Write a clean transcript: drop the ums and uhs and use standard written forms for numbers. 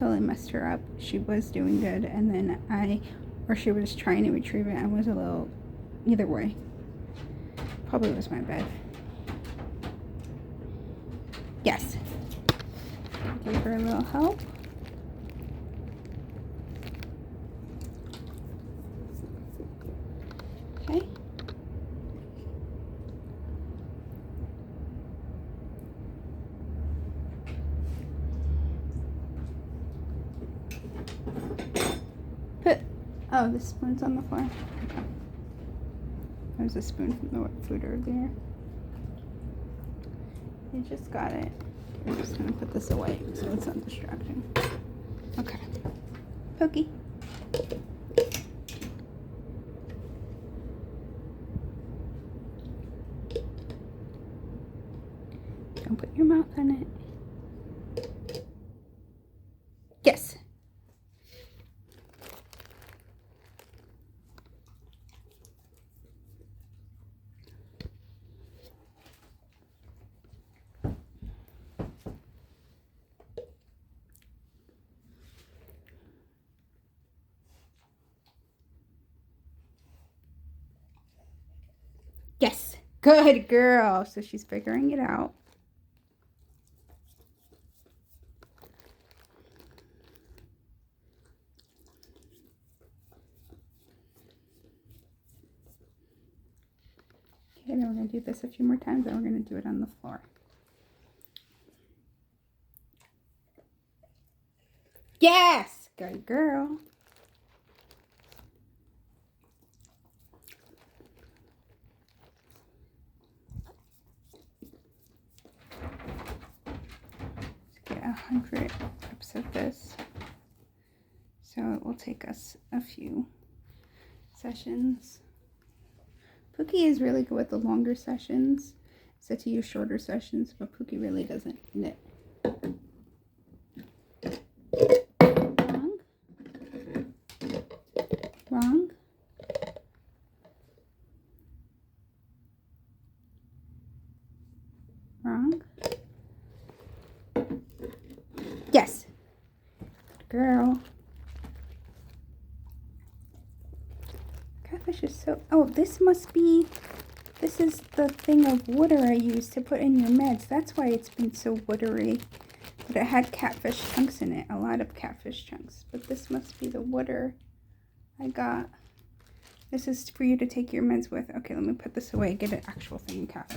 Totally messed her up. She was doing good, and then she was trying to retrieve it. I was a little, either way. Probably was my bad. Yes. Give her a little help. Okay. Oh, the spoon's on the floor. Okay. There's a spoon from the food earlier. You just got it. I'm just gonna put this away so it's not distracting. Okay. Pokey. Don't put your mouth on it. Yes. Yes. Good girl. So she's figuring it out. Okay, then we're going to do this a few more times, and we're going to do it on the floor. Yes! Good girl. Let's get 100 reps of this. So it will take us a few sessions. Pookie is really good with the longer sessions. So to use shorter sessions, but Pookie really doesn't knit. Wrong. Wrong. Yes. Good girl. Catfish is so... Oh, this must be... This is the thing of water I used to put in your meds. That's why it's been so watery. But it had catfish chunks in it. A lot of catfish chunks. But this must be the water I got. This is for you to take your meds with. Okay, let me put this away. Get an actual thing of catfish.